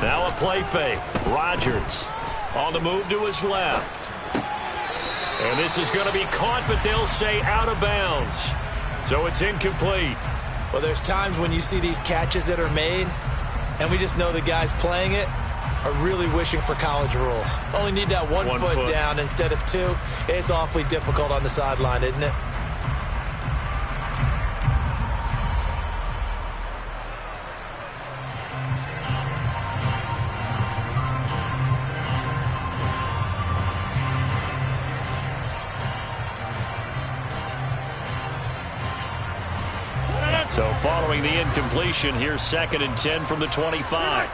Now a play fake. Rodgers on the move to his left. And this is going to be caught, but they'll say out of bounds. So it's incomplete. Well, there's times when you see these catches that are made, and we just know the guys playing it are really wishing for college rules. Only need that one foot down instead of two. It's awfully difficult on the sideline, isn't it? So following the incompletion, here's 2nd and 10 from the 25.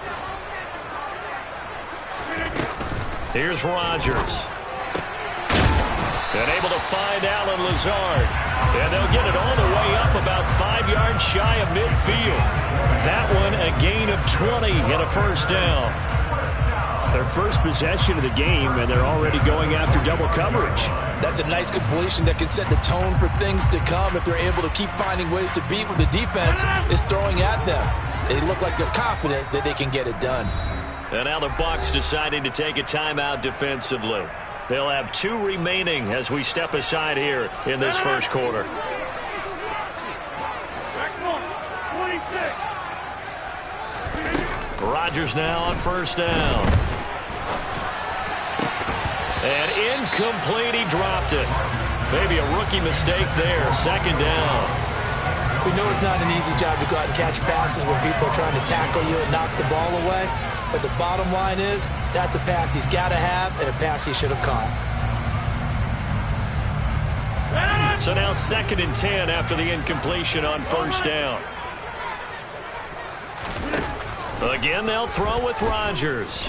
Here's Rodgers. And able to find Allen Lazard. And they'll get it all the way up about 5 yards shy of midfield. That one a gain of 20 and a first down. Their first possession of the game, and they're already going after double coverage. That's a nice completion that can set the tone for things to come if they're able to keep finding ways to beat what the defense is throwing at them. They look like they're confident that they can get it done. And now the Bucs deciding to take a timeout defensively. They'll have 2 remaining as we step aside here in this first quarter. Rodgers now on first down. And incomplete, he dropped it. Maybe a rookie mistake there, 2nd down. We know it's not an easy job to go out and catch passes when people are trying to tackle you and knock the ball away. But the bottom line is, that's a pass he's got to have and a pass he should have caught. So now 2nd and 10 after the incompletion on first down. Again, they'll throw with Rodgers.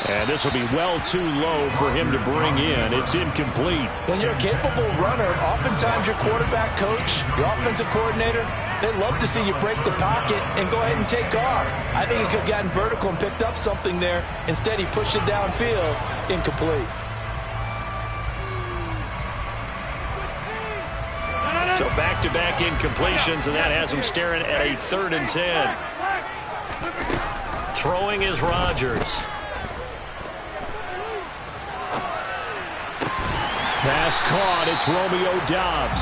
And this will be well too low for him to bring in. It's incomplete. When you're a capable runner, oftentimes your quarterback coach, your offensive coordinator, they love to see you break the pocket and go ahead and take off. I think he could have gotten vertical and picked up something there. Instead, he pushed it downfield. Incomplete. So back-to-back incompletions, and that has him staring at a 3rd and 10. Throwing is Rodgers. Pass caught. It's Romeo Doubs.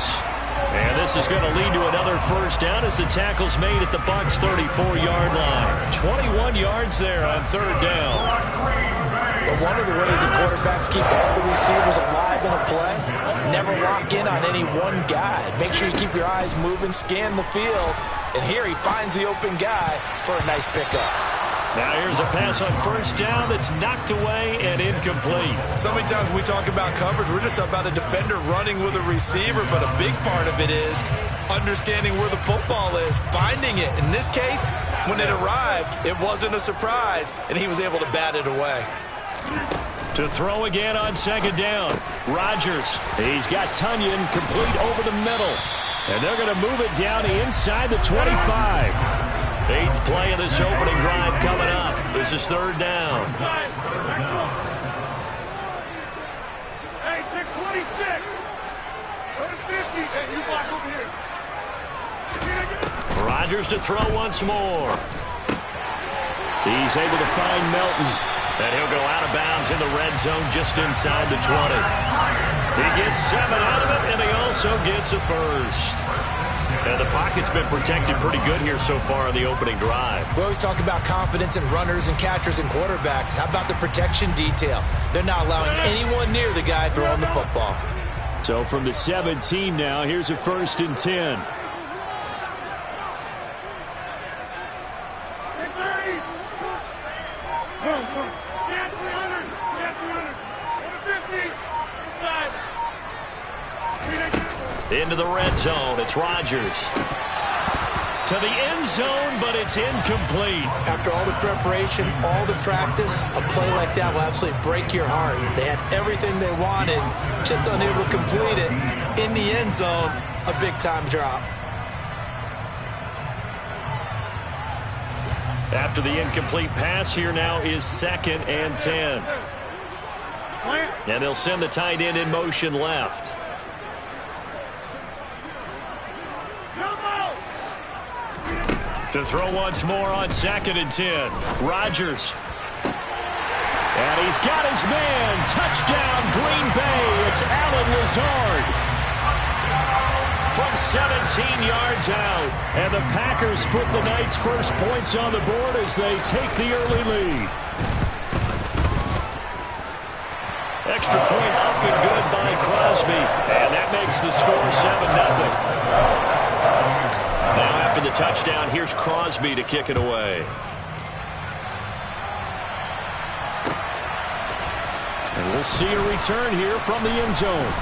And this is going to lead to another first down as the tackle's made at the Bucs' 34-yard line. 21 yards there on 3rd down. But one of the ways the quarterbacks keep all the receivers alive in a play, never lock in on any one guy. Make sure you keep your eyes moving, scan the field, and here he finds the open guy for a nice pickup. Now here's a pass on first down that's knocked away and incomplete. So many times when we talk about coverage, we're just about a defender running with a receiver, but a big part of it is understanding where the football is, finding it. In this case, when it arrived, it wasn't a surprise, and he was able to bat it away. To throw again on 2nd down. Rodgers. He's got Tunyon complete over the middle. And they're going to move it down to inside the 25. 8th play of this opening drive coming up. This is 3rd down. Hey, pick 26. Go to 50. Hey, you block over here. Rodgers to throw once more. He's able to find Melton. And he'll go out of bounds in the red zone just inside the 20. He gets 7 out of it, and he also gets a first. And the pocket's been protected pretty good here so far on the opening drive. We always talk about confidence in runners and catchers and quarterbacks. How about the protection detail? They're not allowing anyone near the guy throwing the football. So from the 17 now, here's a 1st and 10. Into the red zone. It's Rodgers. To the end zone, but it's incomplete. After all the preparation, all the practice, a play like that will absolutely break your heart. They had everything they wanted, just unable to complete it. In the end zone, a big-time drop. After the incomplete pass, here now is 2nd and 10. And they'll send the tight end in motion left. To throw once more on 2nd and 10. Rodgers. And he's got his man. Touchdown, Green Bay. It's Allen Lazard. From 17 yards out. And the Packers put the Knights' first points on the board as they take the early lead. Extra point up and good by Crosby. And that makes the score 7-0. Now after the touchdown, here's Crosby to kick it away. And we'll see a return here from the end zone.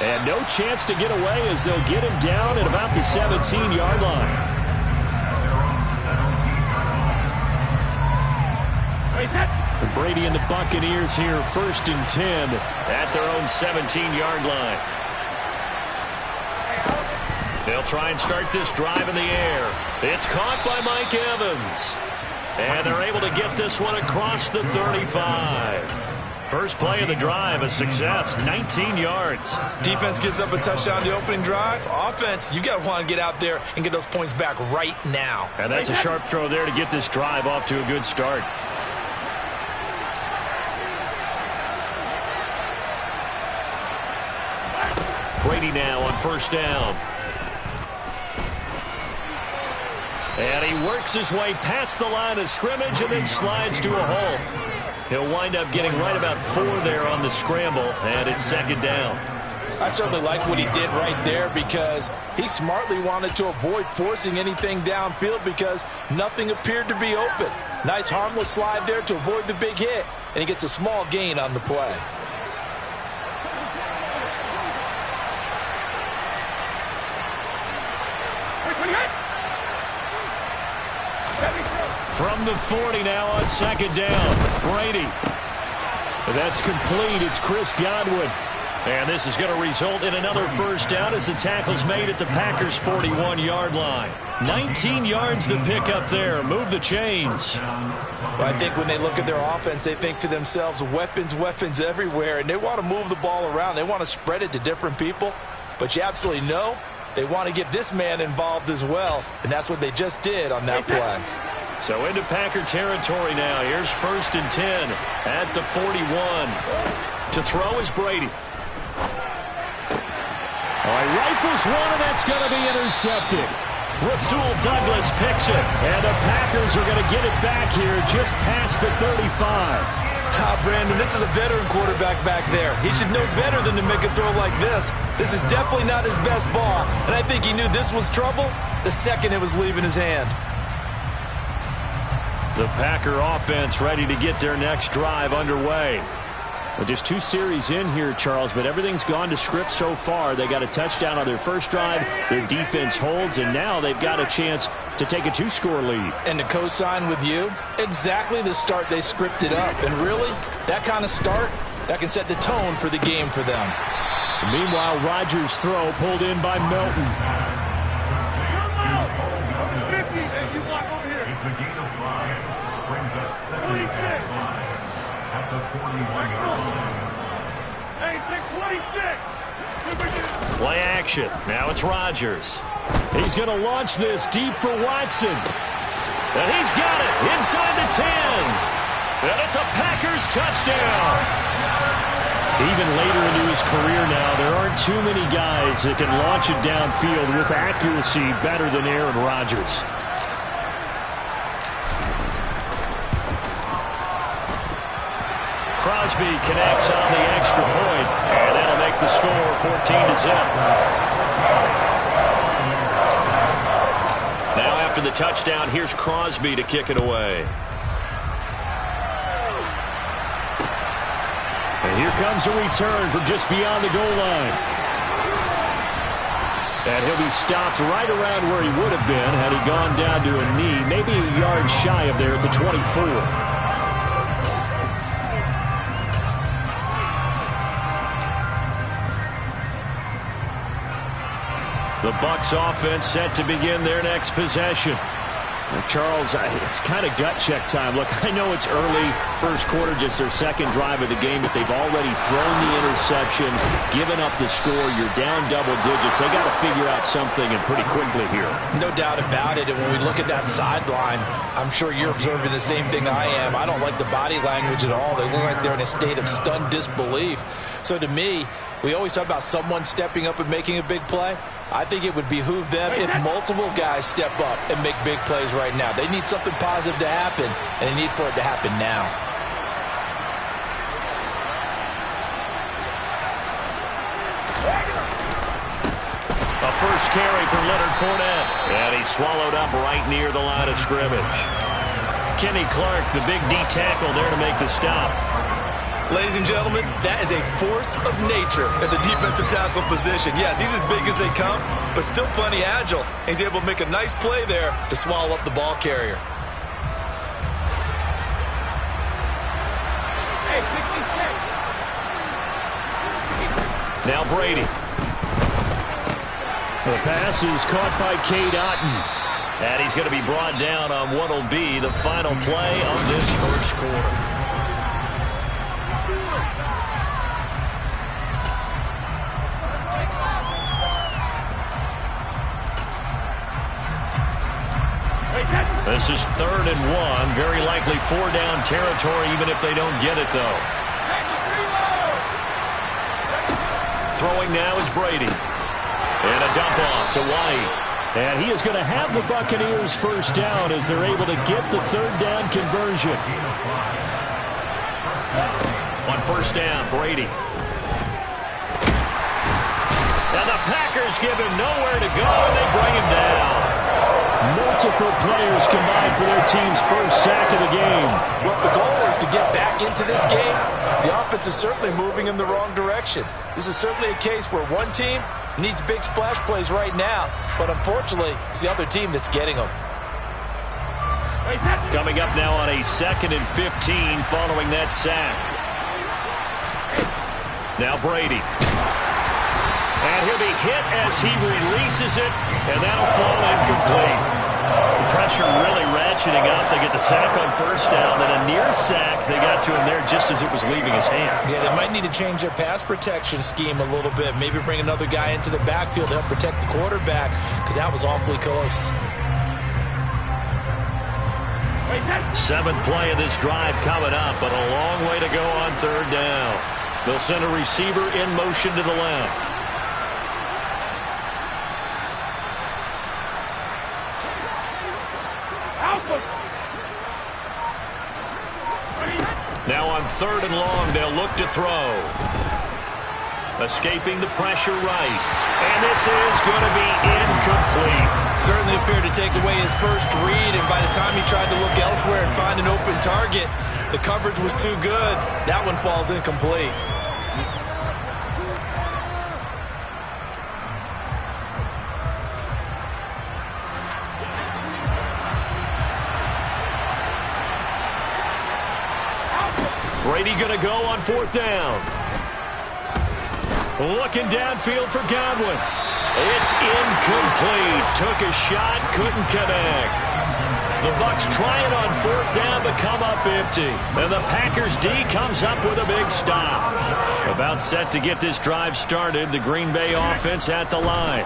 And no chance to get away as they'll get him down at about the 17-yard line. Brady and the Buccaneers here, 1st and 10 at their own 17-yard line. They'll try and start this drive in the air. It's caught by Mike Evans. And they're able to get this one across the 35. First play of the drive, a success, 19 yards. Defense gives up a touchdown the opening drive. Offense, you got to want to get out there and get those points back right now. And that's a sharp throw there to get this drive off to a good start. Brady now on 1st down. And he works his way past the line of scrimmage and then slides to a hole. He'll wind up getting right about 4 there on the scramble, and it's 2nd down. I certainly like what he did right there because he smartly wanted to avoid forcing anything downfield because nothing appeared to be open. Nice harmless slide there to avoid the big hit, and he gets a small gain on the play. From the 40 now on 2nd down. Brady. That's complete. It's Chris Godwin. And this is going to result in another 1st down as the tackle's made at the Packers' 41-yard line. 19 yards to pick up there. Move the chains. Well, I think when they look at their offense, they think to themselves, weapons, weapons everywhere. And they want to move the ball around. They want to spread it to different people. But you absolutely know they want to get this man involved as well. And that's what they just did on that play. So into Packer territory now. Here's 1st and 10 at the 41. To throw is Brady. All right, rifles one, and that's going to be intercepted. Rasul Douglas picks it, and the Packers are going to get it back here just past the 35. Brandon, this is a veteran quarterback back there. He should know better than to make a throw like this. This is definitely not his best ball, and I think he knew this was trouble the second it was leaving his hand. The Packer offense ready to get their next drive underway. Well, just 2 series in here, Charles, but everything's gone to script so far. They got a touchdown on their first drive. Their defense holds, and now they've got a chance to take a 2-score lead. And to co-sign with you, exactly the start they scripted up. And really, that kind of start, that can set the tone for the game for them. Meanwhile, Rodgers' throw pulled in by Melton. It's the gain of 5. Brings up 7 at the 41-yard line. Hey, 626. Play action. Now it's Rodgers. He's going to launch this deep for Watson. And he's got it inside the 10. And it's a Packers touchdown. Even later into his career now, there aren't too many guys that can launch it downfield with accuracy better than Aaron Rodgers. Crosby connects on the extra point, and that'll make the score 14-0. Now after the touchdown, here's Crosby to kick it away. And here comes a return from just beyond the goal line. And he'll be stopped right around where he would have been had he gone down to a knee, maybe a yard shy of there at the 24. The Bucs offense set to begin their next possession. Charles, it's kind of gut check time. Look, I know it's early, first quarter, just their second drive of the game, but they've already thrown the interception, given up the score. You're down double digits. They got to figure out something, and pretty quickly here. No doubt about it. And when we look at that sideline, I'm sure you're observing the same thing I am. I don't like the body language at all. They look like they're in a state of stunned disbelief. So to me, we always talk about someone stepping up and making a big play. I think it would behoove them if multiple guys step up and make big plays right now. They need something positive to happen, and they need for it to happen now. A first carry for Leonard Fournette, and he's swallowed up right near the line of scrimmage. Kenny Clark, the big D tackle there to make the stop. Ladies and gentlemen, that is a force of nature at the defensive tackle position. Yes, he's as big as they come, but still plenty agile. He's able to make a nice play there to swallow up the ball carrier. Now Brady. The pass is caught by Cade Otton. And he's going to be brought down on what will be the final play of this first quarter. This is 3rd and 1. Very likely 4-down territory, even if they don't get it, though. Throwing now is Brady. And a dump off to White. And he is going to have the Buccaneers first down as they're able to get the 3rd down conversion. On first down, Brady. And the Packers give him nowhere to go, and they bring him down. Multiple players combined for their team's first sack of the game. Well, the goal is to get back into this game. The offense is certainly moving in the wrong direction. This is certainly a case where one team needs big splash plays right now, but unfortunately, it's the other team that's getting them. Coming up now on a 2nd and 15 following that sack. Now Brady. And he'll be hit as he releases it, and that'll fall incomplete. The pressure really ratcheting up. They get the sack on first down, and a near sack. They got to him there just as it was leaving his hand. Yeah, they might need to change their pass protection scheme a little bit. Maybe bring another guy into the backfield to help protect the quarterback, because that was awfully close. 7th play of this drive coming up, but a long way to go on 3rd down. They'll send a receiver in motion to the left. Now on 3rd and long, they'll look to throw. Escaping the pressure right. And this is going to be incomplete. Certainly appeared to take away his first read, and by the time he tried to look elsewhere and find an open target, the coverage was too good. That one falls incomplete. Brady going to go on 4th down. Looking downfield for Godwin. It's incomplete. Took a shot, couldn't connect. The Bucs try it on 4th down, but come up empty. And the Packers D comes up with a big stop. About set to get this drive started. The Green Bay offense at the line.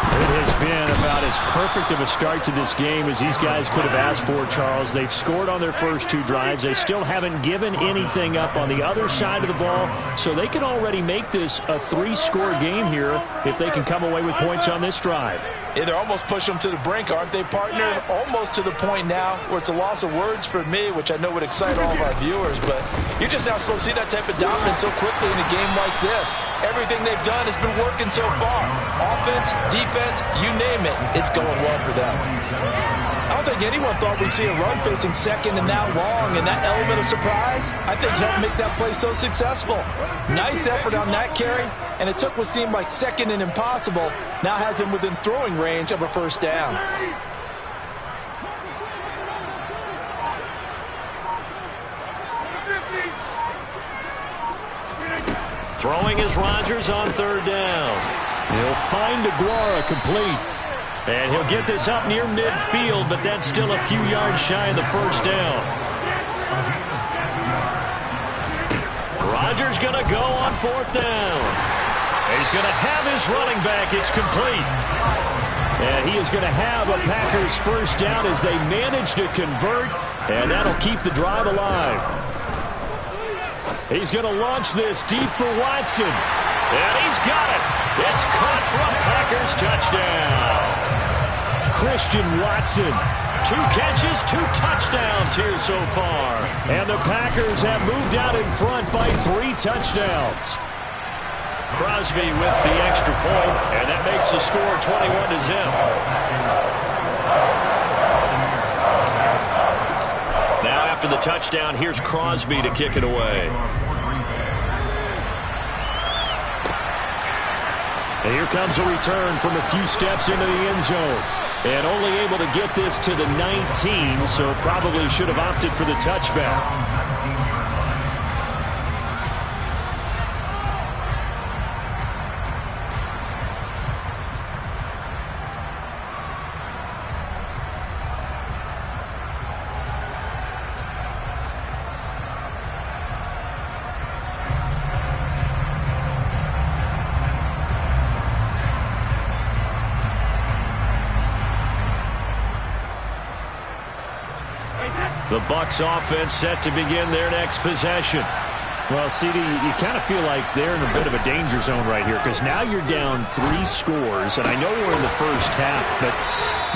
It has been about as perfect of a start to this game as these guys could have asked for, Charles. They've scored on their first 2 drives. They still haven't given anything up on the other side of the ball, so they can already make this a 3-score game here if they can come away with points on this drive. Yeah, they're almost pushing them to the brink, aren't they, partner? Almost to the point now where it's a loss of words for me, which I know would excite all of our viewers, but you're just not supposed to see that type of dominance so quickly in a game like this. Everything they've done has been working so far. Offense, defense, you name it, it's going well for them. I don't think anyone thought we'd see a run facing 2nd and that long, and that element of surprise, I think, helped make that play so successful. Nice effort on that carry, and it took what seemed like 2nd and impossible, now has him within throwing range of a first down. Throwing is Rodgers on 3rd down. He'll find Aguara complete. And he'll get this up near midfield, but that's still a few yards shy of the first down. Rodgers going to go on 4th down. He's going to have his running back. It's complete. And he is going to have a Packers first down as they manage to convert, and that'll keep the drive alive. He's going to launch this deep for Watson. And he's got it. It's caught for a Packers touchdown. Christian Watson. 2 catches, 2 touchdowns here so far. And the Packers have moved out in front by 3 touchdowns. Crosby with the extra point, and that makes the score 21-0. Now after the touchdown, here's Crosby to kick it away. And here comes a return from a few steps into the end zone. And only able to get this to the 19, so probably should have opted for the touchback. The Bucs offense set to begin their next possession. Well, CD, you kind of feel like they're in a bit of a danger zone right here because now you're down 3 scores, and I know we're in the first half, but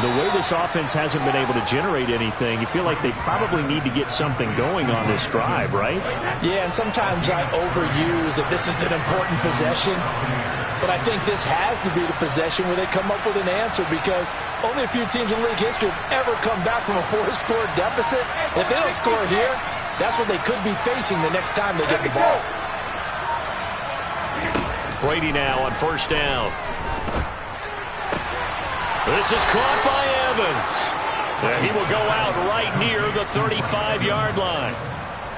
the way this offense hasn't been able to generate anything, you feel like they probably need to get something going on this drive, right? Yeah, and sometimes I overuse that this is an important possession. But I think this has to be the possession where they come up with an answer because only a few teams in league history have ever come back from a 4-score deficit. And if they don't score here, that's what they could be facing the next time they get the ball. Brady now on first down. This is caught by Evans. And he will go out right near the 35-yard line.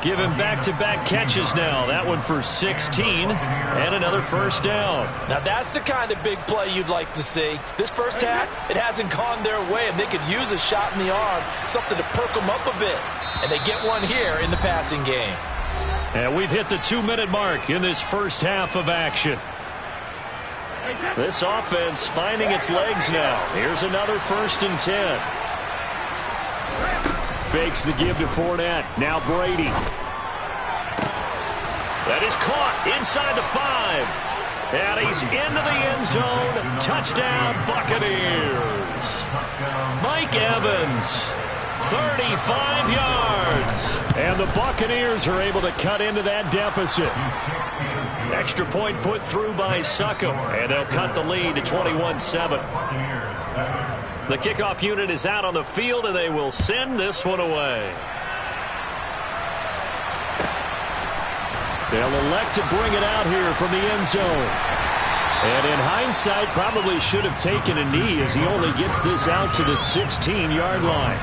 Give him back-to-back catches now. That one for 16 and another first down. Now that's the kind of big play you'd like to see. This first half, it hasn't gone their way, and they could use a shot in the arm, something to perk them up a bit. And they get one here in the passing game. And we've hit the 2-minute mark in this first half of action. This offense finding its legs now. Here's another 1st and 10. Fakes the give to Fournette. Now Brady. That is caught inside the 5. And he's into the end zone. Touchdown, Buccaneers. Mike Evans, 35 yards. And the Buccaneers are able to cut into that deficit. Extra point put through by Succop. And they'll cut the lead to 21-7. The kickoff unit is out on the field, and they will send this one away. They'll elect to bring it out here from the end zone. And in hindsight, probably should have taken a knee as he only gets this out to the 16-yard line.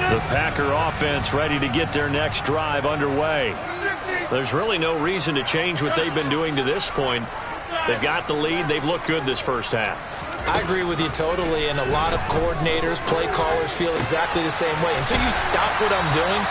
The Packer offense ready to get their next drive underway. There's really no reason to change what they've been doing to this point. They've got the lead. They've looked good this first half. I agree with you totally, and a lot of coordinators, play callers feel exactly the same way. Until you stop what I'm doing,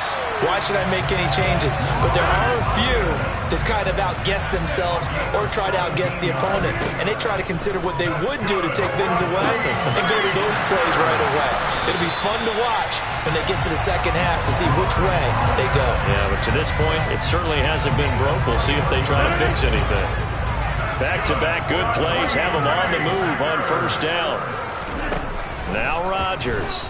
why should I make any changes? But there are a few that kind of outguess themselves or try to outguess the opponent, and they try to consider what they would do to take things away and go to those plays right away. It'll be fun to watch when they get to the second half to see which way they go. Yeah, but to this point, it certainly hasn't been broke. We'll see if they try to fix anything. Back-to-back good plays have them on the move on first down. Now Rodgers.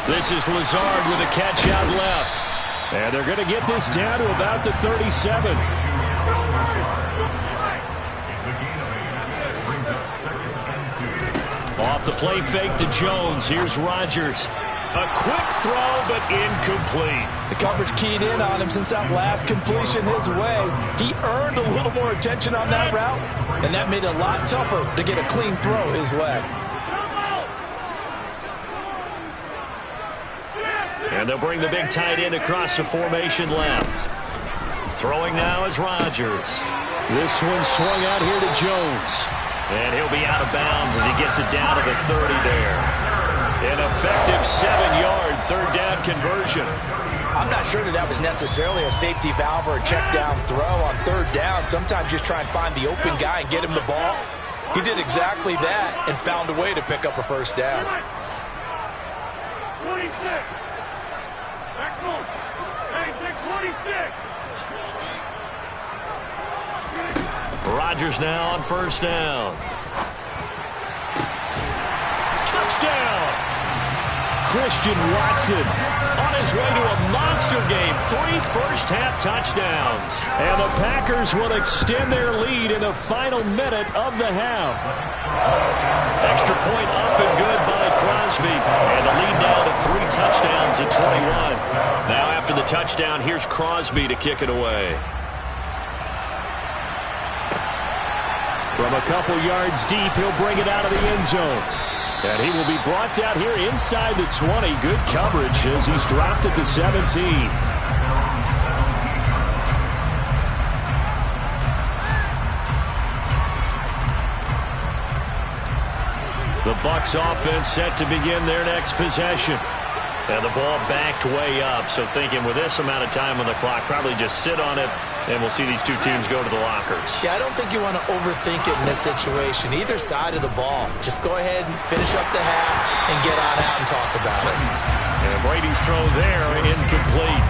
This is Lazard with a catch out left. And they're going to get this down to about the 37. Off the play fake to Jones. Here's Rodgers. A quick throw, but incomplete. The coverage keyed in on him since that last completion his way. He earned a little more attention on that route, and that made it a lot tougher to get a clean throw his way. And they'll bring the big tight end across the formation left. Throwing now is Rodgers. This one swung out here to Jones. And he'll be out of bounds as he gets it down to the 30 there. An effective 7-yard third down conversion. I'm not sure that was necessarily a safety valve or a check down throw on third down. Sometimes just try and find the open guy and get him the ball. He did exactly that and found a way to pick up a first down. 26. Back home. Hey, take 26. Rodgers now on first down. Touchdown! Christian Watson on his way to a monster game. 3 first-half touchdowns. And the Packers will extend their lead in the final minute of the half. Extra point up and good by Crosby. And the lead now to 3 touchdowns at 21. Now after the touchdown, here's Crosby to kick it away. From a couple yards deep, he'll bring it out of the end zone. And he will be brought down here inside the 20. Good coverage as he's dropped at the 17. The Bucs offense set to begin their next possession. And the ball backed way up. So thinking with this amount of time on the clock, probably just sit on it, and we'll see these two teams go to the lockers. Yeah, I don't think you want to overthink it in this situation. Either side of the ball. Just go ahead and finish up the half and get on out and talk about it. And Brady's throw there, incomplete.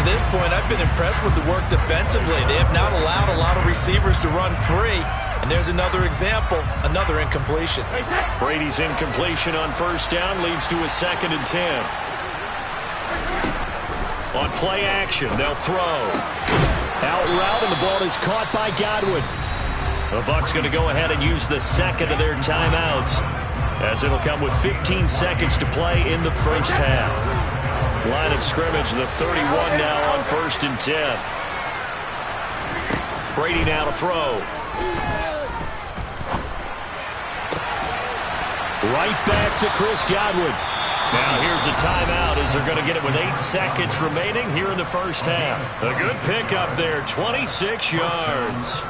To this point, I've been impressed with the work defensively. They have not allowed a lot of receivers to run free. And there's another example, another incompletion. Brady's incompletion on first down leads to a 2nd and 10. On play action, they'll throw. Out route, and the ball is caught by Godwin. The Bucs going to go ahead and use the second of their timeouts, as it'll come with 15 seconds to play in the first half. Line of scrimmage, the 31 now on 1st and 10. Brady now to throw. Right back to Chris Godwin. Now here's a timeout as they're going to get it with 8 seconds remaining here in the first half. A good pickup there, 26 yards.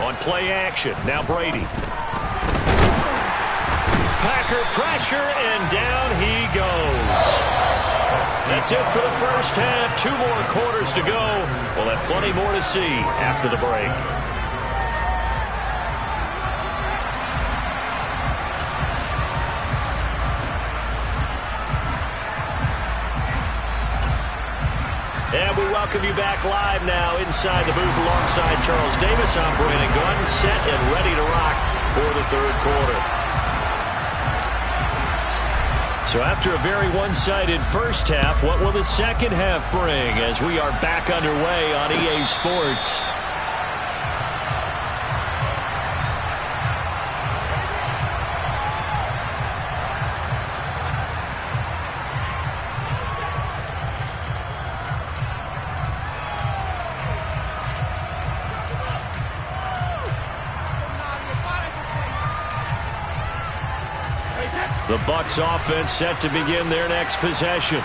On play action, now Brady. Packer pressure, and down he goes. That's it for the first half. 2 more quarters to go. We'll have plenty more to see after the break. And we welcome you back live now inside the booth alongside Charles Davis. I'm Brandon Gunn, set and ready to rock for the third quarter. So after a very one-sided first half, what will the second half bring as we are back underway on EA Sports? The Bucs offense set to begin their next possession.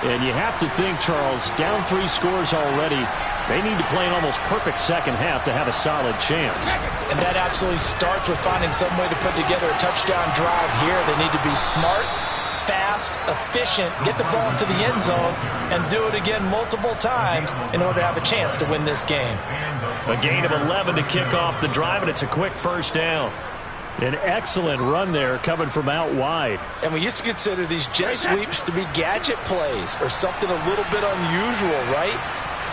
And you have to think, Charles, down 3 scores already. They need to play an almost perfect second half to have a solid chance. And that absolutely starts with finding some way to put together a touchdown drive here. They need to be smart, fast, efficient, get the ball into the end zone, and do it again multiple times in order to have a chance to win this game. A gain of 11 to kick off the drive, and it's a quick first down. An excellent run there coming from out wide. And we used to consider these jet sweeps to be gadget plays or something a little bit unusual, right?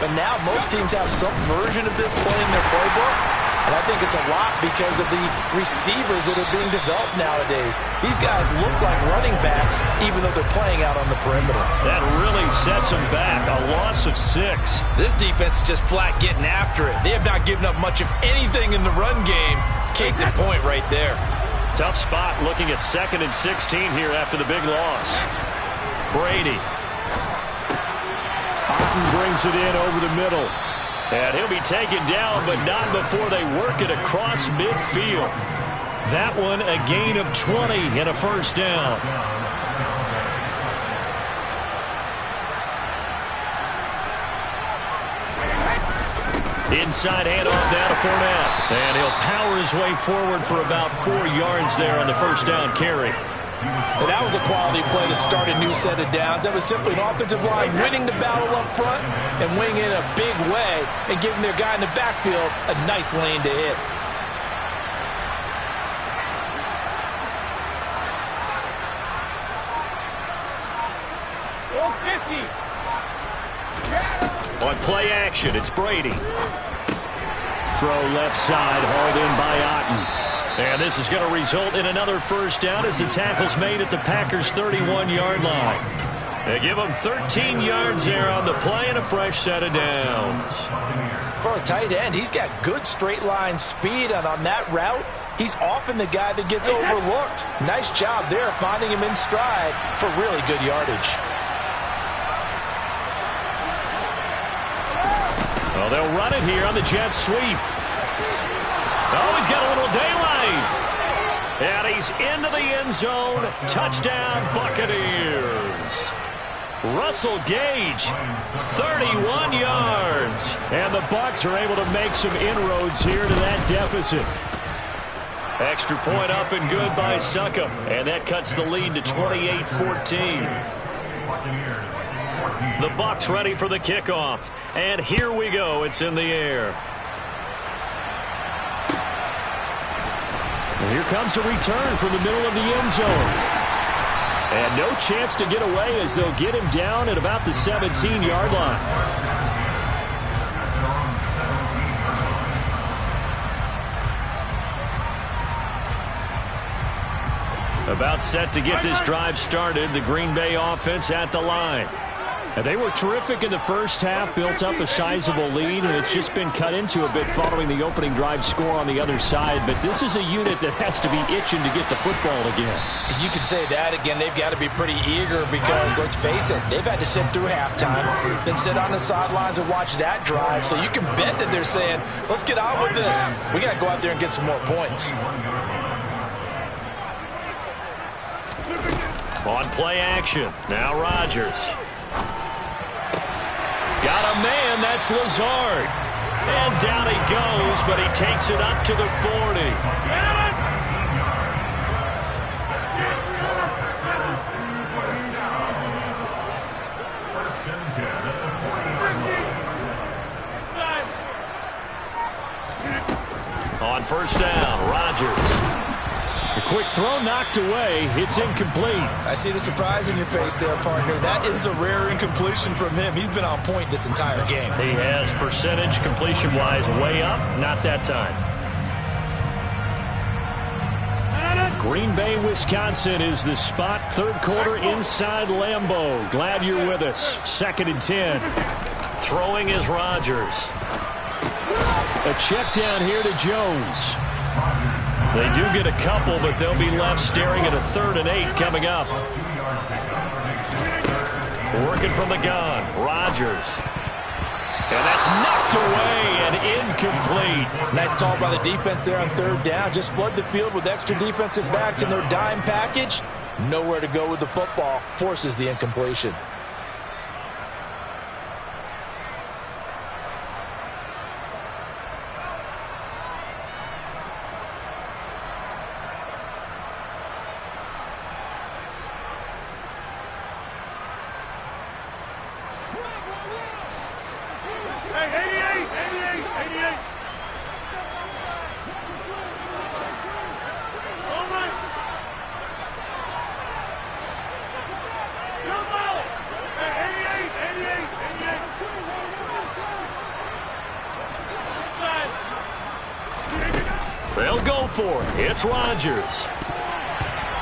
But now most teams have some version of this play in their playbook. And I think it's a lot because of the receivers that are being developed nowadays. These guys look like running backs even though they're playing out on the perimeter. That really sets them back. A loss of 6. This defense is just flat getting after it. They have not given up much of anything in the run game. Case in point right there. Tough spot looking at 2nd and 16 here after the big loss. Brady. Otten brings it in over the middle. And he'll be taken down, but not before they work it across midfield. That one a gain of 20 and a first down. Inside handoff down to Fournette. And he'll power his way forward for about 4 yards there on the first down carry. And that was a quality play to start a new set of downs. That was simply an offensive line winning the battle up front and winning in a big way and giving their guy in the backfield a nice lane to hit. On play action, it's Brady. Throw left side, hauled in by Otten. And this is going to result in another first down as the tackle's made at the Packers' 31-yard line. They give them 13 yards there on the play and a fresh set of downs. For a tight end, he's got good straight line speed, and on that route, he's often the guy that gets overlooked. Nice job there finding him in stride for really good yardage. Well, they'll run it here on the jet sweep. Oh, he's got a little daylight. And he's into the end zone. Touchdown, Buccaneers. Russell Gage, 31 yards. And the Bucs are able to make some inroads here to that deficit. Extra point up and good by Succop. And that cuts the lead to 28-14. The Bucs ready for the kickoff. And here we go. It's in the air. And here comes a return from the middle of the end zone. And no chance to get away as they'll get him down at about the 17-yard line. About set to get this drive started. The Green Bay offense at the line. And they were terrific in the first half, built up a sizable lead, and it's just been cut into a bit following the opening drive score on the other side. But this is a unit that has to be itching to get the football again. You can say that again. They've got to be pretty eager because, let's face it, they've had to sit through halftime, then sit on the sidelines and watch that drive. So you can bet that they're saying, let's get on with this. We got to go out there and get some more points. On play action, now Rodgers. Got a man, that's Lazard. And down he goes, but he takes it up to the 40. On first down, Rodgers. A quick throw knocked away. It's incomplete. I see the surprise in your face there, partner. That is a rare incompletion from him. He's been on point this entire game. He has percentage completion-wise way up. Not that time. Green Bay, Wisconsin is the spot. Third quarter inside Lambeau. Glad you're with us. 2nd and 10. Throwing is Rodgers. A check down here to Jones. They do get a couple, but they'll be left staring at a 3rd and 8 coming up. Working from the gun, Rodgers. And that's knocked away and incomplete. Nice call by the defense there on 3rd down. Just flood the field with extra defensive backs in their dime package. Nowhere to go with the football. Forces the incompletion. They'll go for it. It's Rodgers.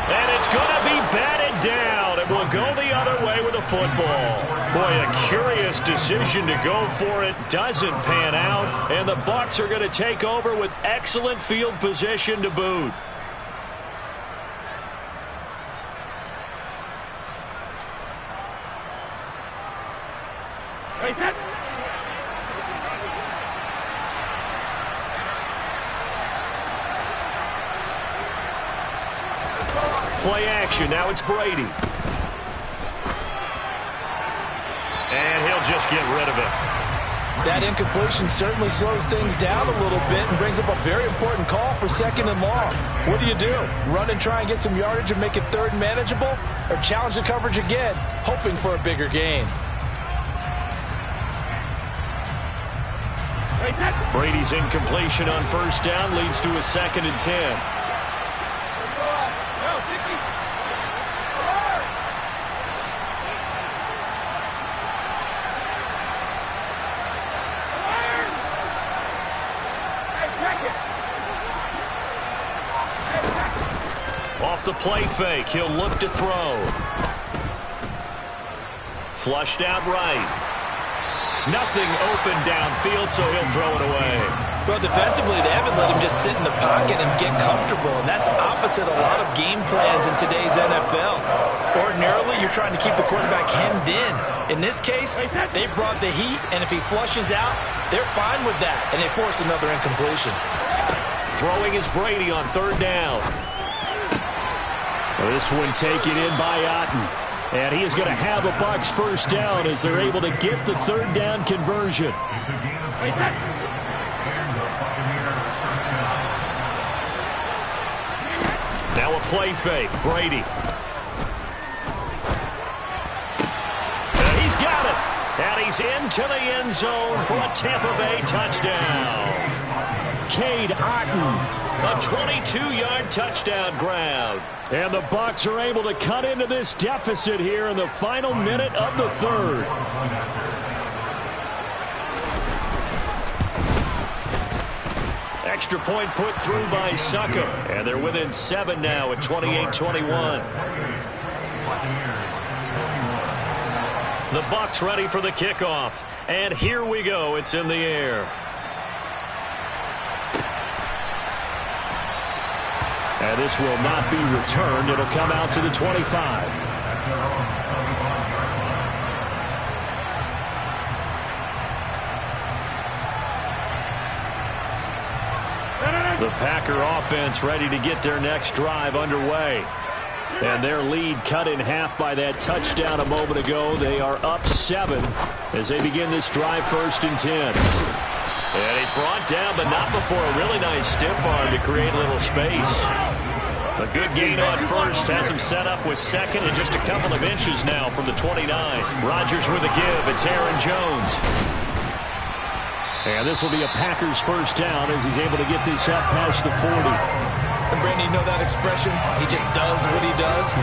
And it's going to be batted down. It will go the other way with the football. Boy, a curious decision to go for it. Doesn't pan out. And the Bucs are going to take over with excellent field position to boot. Play action. Now it's Brady. And he'll just get rid of it. That incompletion certainly slows things down a little bit and brings up a very important call for 2nd and long. What do? Run and try and get some yardage and make it 3rd and manageable? Or challenge the coverage again, hoping for a bigger gain? Brady's incompletion on 1st down leads to a 2nd and 10. Off the play fake, he'll look to throw. Flushed out right. Nothing open downfield, so he'll throw it away. Well, defensively, they haven't let him just sit in the pocket and get comfortable, and that's opposite a lot of game plans in today's NFL. Ordinarily, you're trying to keep the quarterback hemmed in. In this case, they brought the heat, and if he flushes out, they're fine with that, and they force another incompletion. Throwing is Brady on 3rd down. This one taken in by Otten. And he is going to have a Bucs 1st down as they're able to get the 3rd down conversion. Now a play fake. Brady. And he's got it. And he's into the end zone for a Tampa Bay touchdown. Cade Otten. A 22-yard touchdown grab. And the Bucs are able to cut into this deficit here in the final minute of the 3rd. Extra point put through by Succop. And they're within 7 now at 28-21. The Bucs ready for the kickoff. And here we go. It's in the air. And this will not be returned. It'll come out to the 25. The Packer offense ready to get their next drive underway. And their lead cut in half by that touchdown a moment ago. They are up 7 as they begin this drive 1st and 10. And he's brought down, but not before a really nice stiff arm to create a little space. A good gain on 1st has him set up with 2nd and just a couple of inches now from the 29. Rodgers with a give. It's Aaron Jones. And this will be a Packers 1st down as he's able to get this up past the 40. And Brandon, you know that expression? He just does what he does.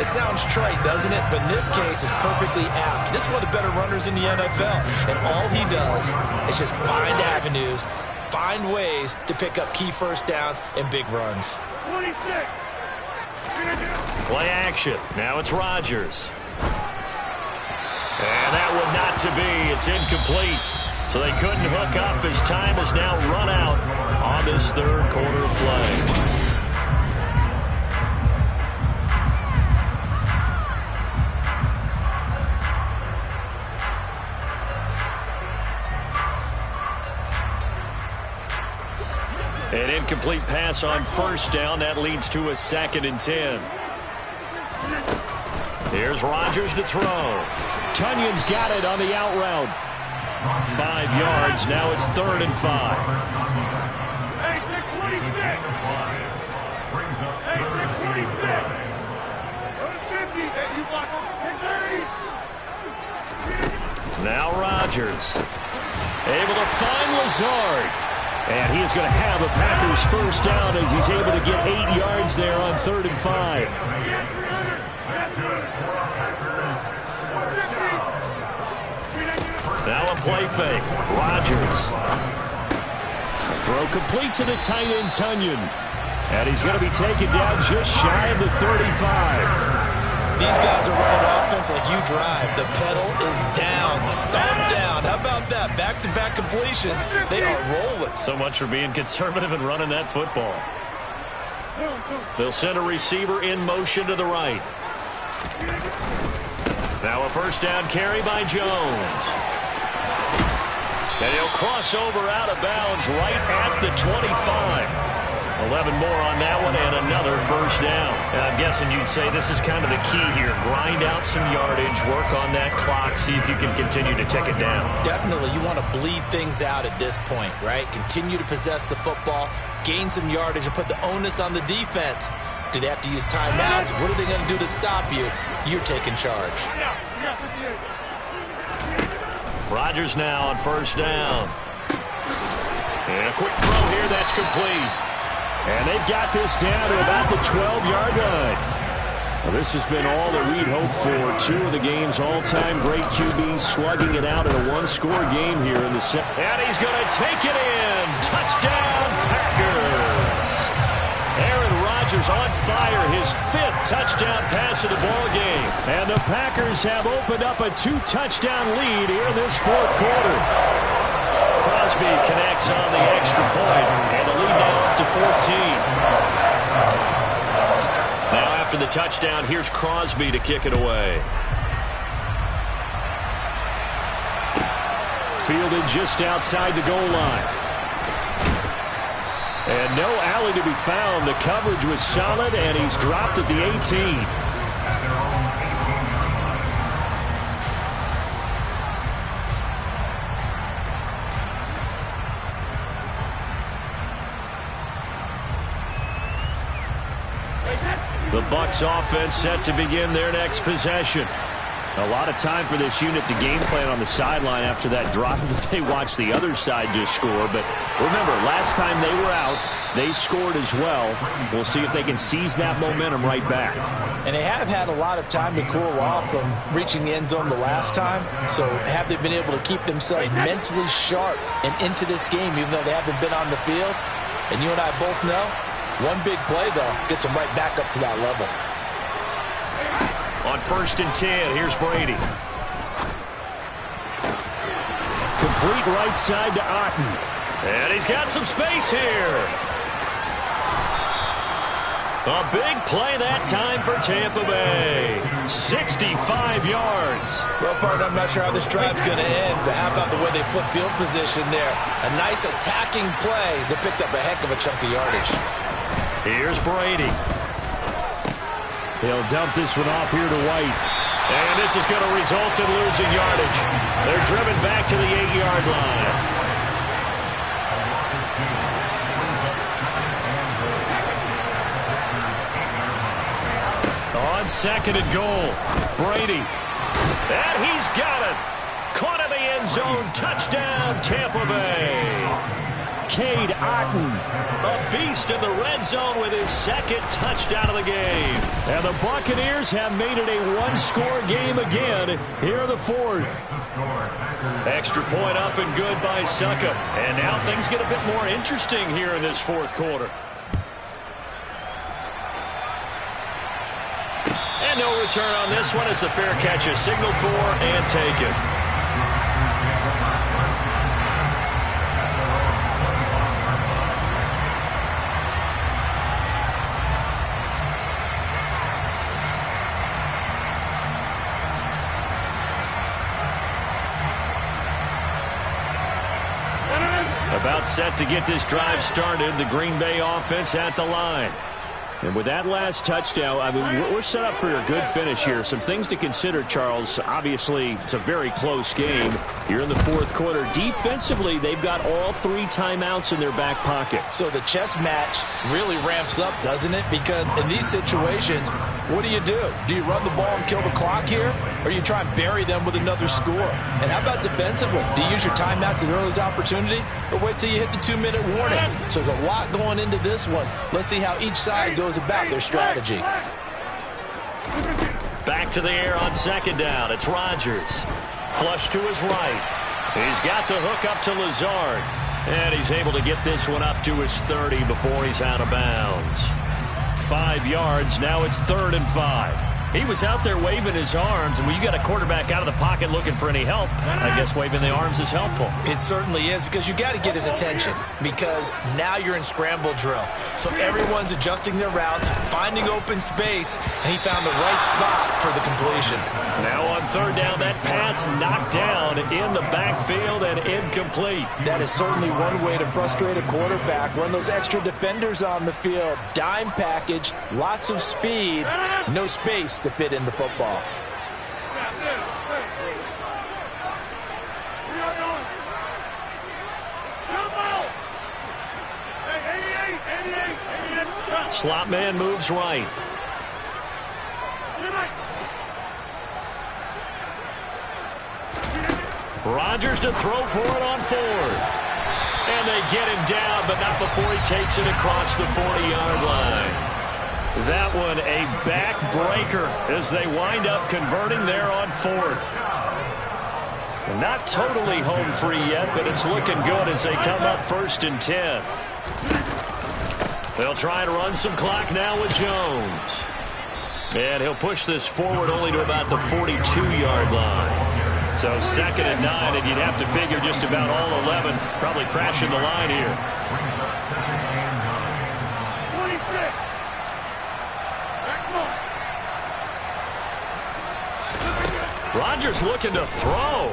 It sounds trite, doesn't it? But in this case, it's perfectly apt. This is one of the better runners in the NFL. And all he does is just find avenues, find ways to pick up key 1st downs and big runs. 26. Play action. Now it's Rodgers. And that one not to be. It's incomplete. So they couldn't hook up as time is now run out on this 3rd quarter of play. An incomplete pass on 1st down. That leads to a 2nd and 10. Here's Rodgers to throw. Tunyon's got it on the out route. 5 yards. Now it's 3rd and 5. Hey, take 26. Hey, take 26. Go to 50. Hey, you block over 30. Now Rodgers. Able to find Lazard. And he is going to have a Packers 1st down as he's able to get 8 yards there on 3rd and 5. Now a play fake. Rodgers. Throw complete to the tight end, Tunyon. And he's going to be taken down just shy of the 35. These guys are running offense like you drive. The pedal is down, stomped down. How about that? Back-to-back completions. They are rolling. So much for being conservative and running that football. They'll send a receiver in motion to the right. Now a 1st down carry by Jones. And he'll cross over out of bounds right at the 25. 11 more on that one and another first down. And I'm guessing you'd say this is kind of the key here. Grind out some yardage, work on that clock, see if you can continue to tick it down. Definitely, you want to bleed things out at this point, right? Continue to possess the football, gain some yardage, and put the onus on the defense. Do they have to use timeouts? What are they going to do to stop you? You're taking charge. Rodgers now on first down. And a quick throw here, that's complete. And they've got this down to about the 12-yard line. Well, this has been all that we'd hoped for. Two of the game's all-time great QBs slugging it out in a one-score game here in the second. And he's going to take it in. Touchdown, Packers. Aaron Rodgers on fire, his 5th touchdown pass of the ball game. And the Packers have opened up a 2-touchdown lead here in this fourth quarter. Crosby connects on the extra point, and the lead now up to 14. Now after the touchdown, here's Crosby to kick it away. Fielded just outside the goal line. And no alley to be found. The coverage was solid, and he's dropped at the 18. The Bucs offense set to begin their next possession. A lot of time for this unit to game plan on the sideline after that drive that they watched the other side just score. But remember, last time they were out, they scored as well. We'll see if they can seize that momentum right back. And they have had a lot of time to cool off from reaching the end zone the last time. So have they been able to keep themselves mentally sharp and into this game, even though they haven't been on the field? And you and I both know, one big play, though, gets them right back up to that level. On 1st and 10, here's Brady. Complete right side to Otten. And he's got some space here. A big play that time for Tampa Bay. 65 yards. Well, partner, I'm not sure how this drive's going to end, but how about the way they flip field position there? A nice attacking play that picked up a heck of a chunk of yardage. Here's Brady. He'll dump this one off here to White. And this is going to result in losing yardage. They're driven back to the 8-yard line. On 2nd and goal, Brady. And he's got it. Caught in the end zone. Touchdown, Tampa Bay. Cade Otten, a beast in the red zone with his 2nd touchdown of the game. And the Buccaneers have made it a one-score game again here in the 4th. Extra point up and good by Suckup. And now things get a bit more interesting here in this 4th quarter. And no return on this one as the fair catch is signaled for and taken. About set to get this drive started. The Green Bay offense at the line. And with that last touchdown, I mean, we're set up for a good finish here. Some things to consider, Charles. Obviously, it's a very close game. You're in the 4th quarter. Defensively, they've got all 3 timeouts in their back pocket. So the chess match really ramps up, doesn't it? Because in these situations, what do? Do you run the ball and kill the clock here? Or you try and bury them with another score? And how about defensively? Do you use your timeouts at earliest opportunity? Or wait till you hit the 2-minute warning? So there's a lot going into this one. Let's see how each side goes about their strategy. Back to the air on 2nd down. It's Rodgers. Flush to his right. He's got the hook up to Lazard. And he's able to get this one up to his 30 before he's out of bounds. 5 yards. Now it's 3rd and 5. He was out there waving his arms, and when you got a quarterback out of the pocket looking for any help, I guess waving the arms is helpful. It certainly is, because you got to get his attention, because now you're in scramble drill. So everyone's adjusting their routes, finding open space, and he found the right spot for the completion. Now on third down. That pass knocked down in the backfield and incomplete. That is certainly one way to frustrate a quarterback. Run those extra defenders on the field. Dime package, lots of speed, no space to fit in the football. Slot man moves right. Rodgers to throw for it on fourth. And they get him down, but not before he takes it across the 40-yard line. That one a backbreaker as they wind up converting there on fourth. Not totally home free yet, but it's looking good as they come up 1st and 10. They'll try to run some clock now with Jones. And he'll push this forward only to about the 42-yard line. So 2nd and 9, and you'd have to figure just about all 11 probably crashing the line here. Rodgers looking to throw.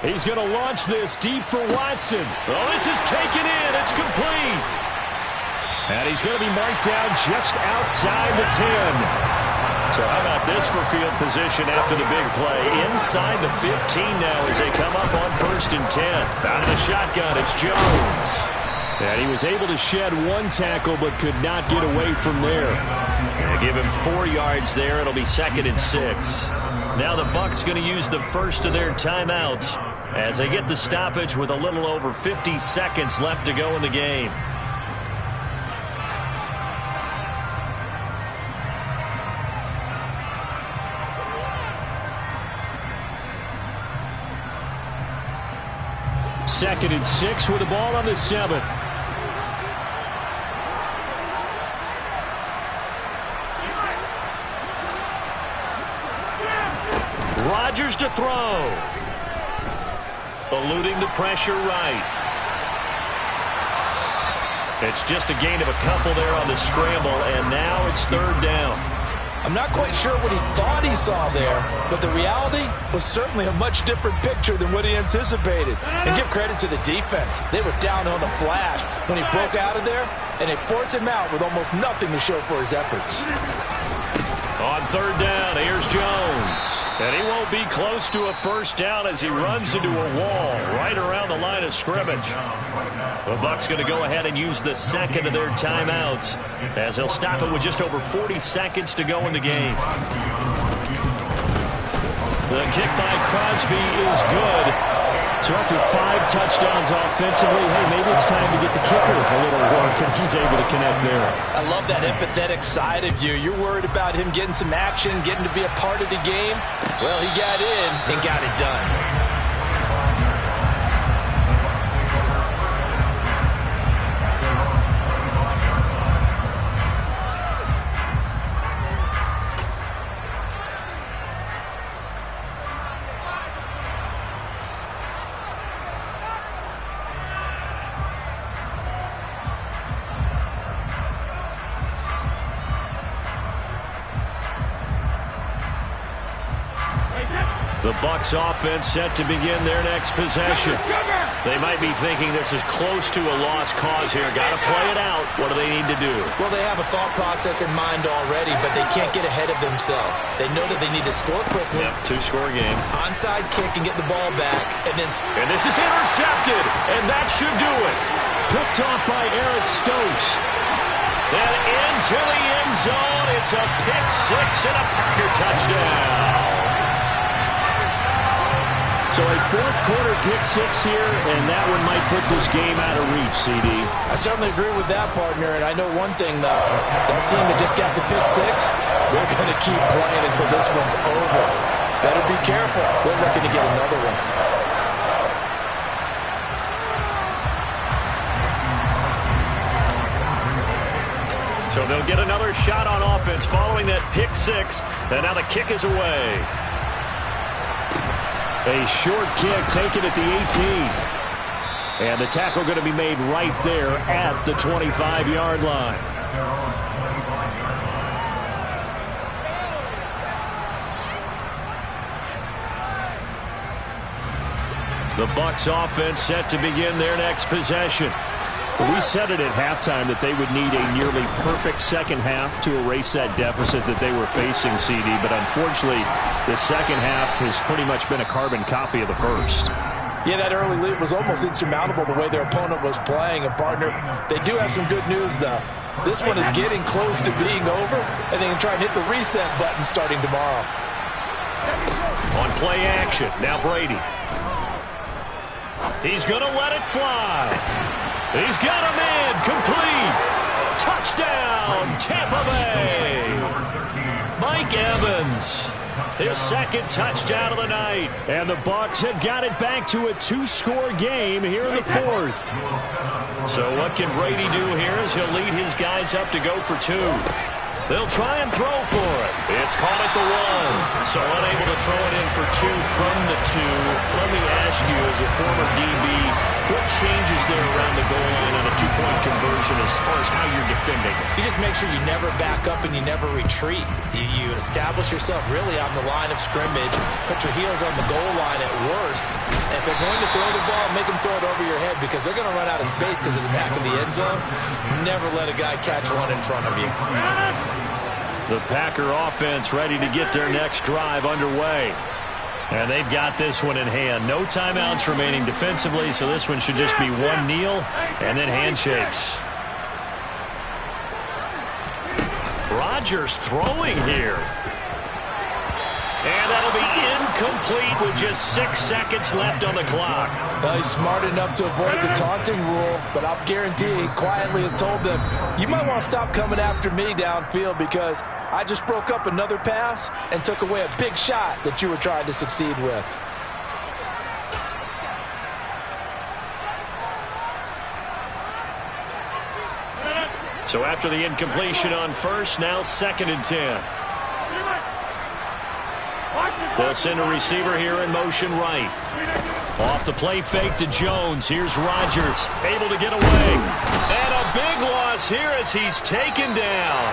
He's going to launch this deep for Watson. Oh, this is taken in. It's complete. And he's going to be marked down just outside the 10. So how about this for field position after the big play? Inside the 15 now as they come up on 1st and 10. Out of the shotgun, it's Jones. And he was able to shed one tackle but could not get away from there. And give him 4 yards there. It'll be 2nd and 6. Now the Bucs going to use the first of their timeouts as they get the stoppage with a little over 50 seconds left to go in the game. Second and 6 with the ball on the 7. Rodgers to throw. Eluding the pressure right. It's just a gain of a couple there on the scramble, and now it's 3rd down. I'm not quite sure what he thought he saw there, but the reality was certainly a much different picture than what he anticipated. And give credit to the defense. They were down on the flash when he broke out of there, and they forced him out with almost nothing to show for his efforts. On 3rd down, here's Jones. And he won't be close to a 1st down as he runs into a wall right around the line of scrimmage. The Bucs going to go ahead and use the 2nd of their timeouts as they'll stop it with just over 40 seconds to go in the game. The kick by Crosby is good. So after 5 touchdowns offensively, hey, maybe it's time to get the kicker a little work, and he's able to connect there. I love that empathetic side of you. You're worried about him getting some action, getting to be a part of the game. Well, he got in and got it done. The Bucs offense set to begin their next possession. They might be thinking this is close to a lost cause here. Got to play it out. What do they need to do? Well, they have a thought process in mind already, but they can't get ahead of themselves. They know that they need to score quickly. Yep, 2-score game. Onside kick and get the ball back. And this is intercepted, and that should do it. Picked off by Eric Stokes. And into the end zone. It's a pick 6 and a Packer touchdown. So a 4th-quarter pick 6 here, and that one might put this game out of reach, CD. I certainly agree with that, partner, and I know one thing, though. That team that just got the pick 6, they're going to keep playing until this one's over. Better be careful. They're looking to get another one. So they'll get another shot on offense following that pick 6, and now the kick is away. A short kick taken at the 18. And the tackle going to be made right there at the 25-yard line. The Bucs offense set to begin their next possession. We said it at halftime that they would need a nearly perfect second half to erase that deficit that they were facing, CD. But unfortunately, the second half has pretty much been a carbon copy of the first. Yeah, that early lead was almost insurmountable the way their opponent was playing. And, partner, they do have some good news, though. This one is getting close to being over, and they can try and hit the reset button starting tomorrow. On play action, now Brady. He's going to let it fly. He's got a man complete. Touchdown, Tampa Bay. Mike Evans, his second touchdown of the night. And the Bucs have got it back to a 2-score game here in the fourth. So what can Brady do here as he'll lead his guys up to go for 2. They'll try and throw for it. It's caught at the 1. So unable to throw it in for 2 from the 2. Let me ask you, as a former DB, what changes there around the goal line on a 2-point conversion as far as how you're defending? You just make sure you never back up and you never retreat. You establish yourself really on the line of scrimmage, put your heels on the goal line at worst. And if they're going to throw the ball, make them throw it over your head because they're going to run out of space because of the back of the end zone. Never let a guy catch one in front of you. The Packer offense ready to get their next drive underway. And they've got this one in hand. No timeouts remaining defensively, so this one should just be one kneel and then handshakes. Rodgers throwing here. And that'll be incomplete with just 6 seconds left on the clock. Well, he's smart enough to avoid the taunting rule, but I'll guarantee he quietly has told them, you might want to stop coming after me downfield because I just broke up another pass and took away a big shot that you were trying to succeed with. So after the incompletion on first, now 2nd and 10. They'll send a receiver here in motion right. Off the play fake to Jones. Here's Rodgers, able to get away. And a big loss here as he's taken down.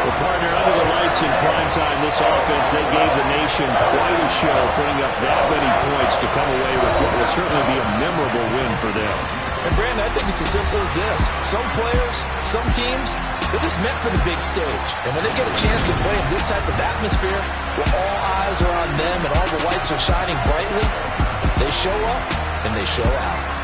Well, partner, under the lights in prime time, this offense, they gave the nation quite a show, putting up that many points to come away with what will certainly be a memorable win for them. And, Brandon, I think it's as simple as this. Some players, some teams, they're just meant for the big stage. And when they get a chance to play in this type of atmosphere where all eyes are on them and all the lights are shining brightly, they show up and they show out.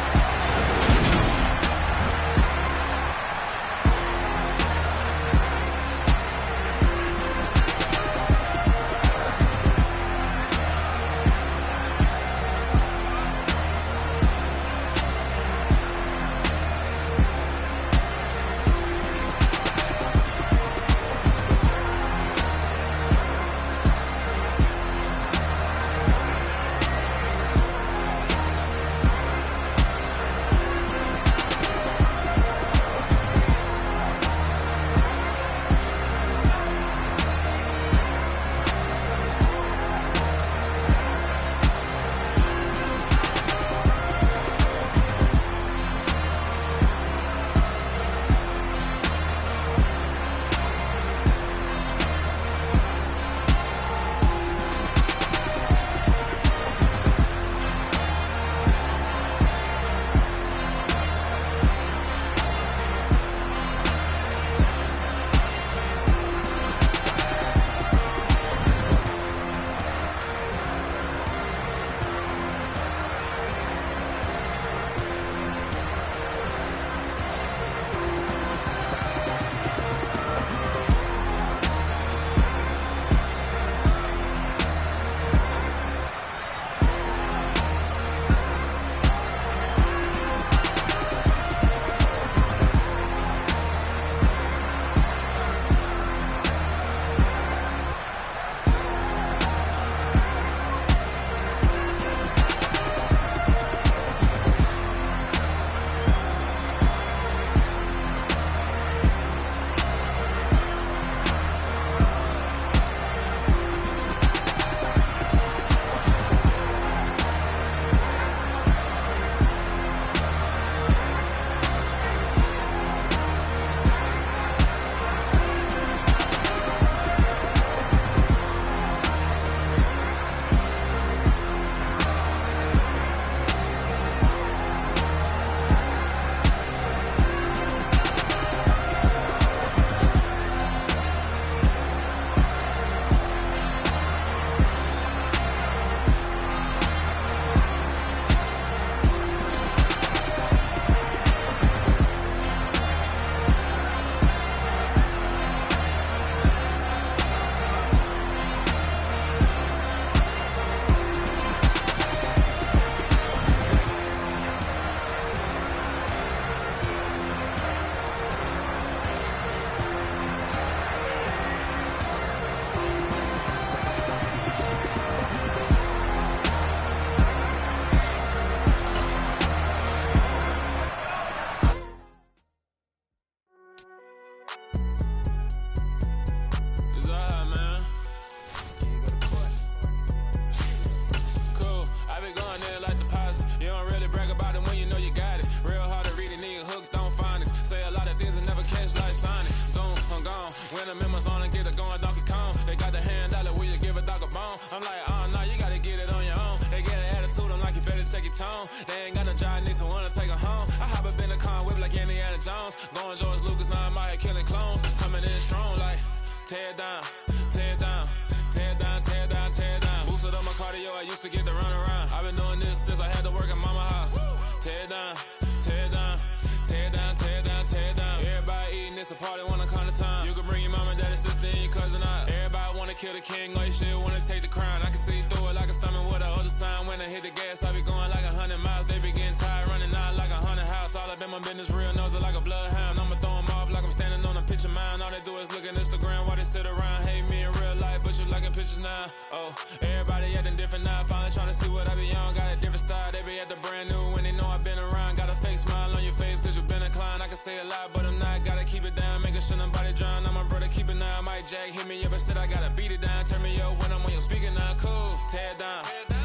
I'm like, nah, you gotta get it on your own. They get an attitude, I'm like, you better check your tone. They ain't got no job, need someone to take her home. I hop up in the car, whip like Indiana Jones. Going George Lucas, now I'm out here killing clones. Coming in strong like, tear down, tear down, tear down, tear down, tear down. Boosted up my cardio, I used to get to run around. I've been doing this since I had to work at mama house. Tear down, tear down, tear down, tear down, tear down. Everybody eating, it's a party, wanna come to time. You can bring your mama, daddy, sister, and your cousin out. Everybody wanna kill the king, or you shit wanna take the crown. I can see through it like a stomach with a other sign. When I hit the gas, I be going like 100 miles. They be getting tired, running out like 100 house. All up in my business, real nose like a bloodhound. I'ma throw them off like I'm standing on a picture mound. All they do is look at Instagram while they sit around. Hate me in real life, but you liking pictures now. Oh, everybody acting different now. Finally trying to see what I be on. Got a different style, they be at the brand new when they know I've been around. Got a fake smile on your face cause you been inclined. I can say a lot, but I'm not. Gotta keep it down, making sure nobody drown. I'm my brother, keep it now. Mike Jack hit me up and said I gotta beat it down. Turn me up when I'm on your speaker now. Cool, tear down,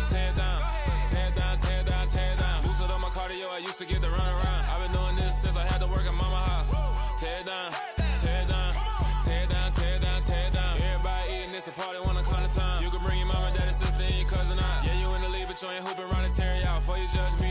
tear down, tear down, tear down, tear down. Boosted up my cardio, I used to get to run around. I've been doing this since I had to work at mama house. Tear down, tear down, tear down, tear down, tear down. Everybody eating, it's a party, wanna come to time. You can bring your mama, daddy, sister, and your cousin out. Yeah, you in the league, but you ain't hooping around and tear you out. Before you judge me,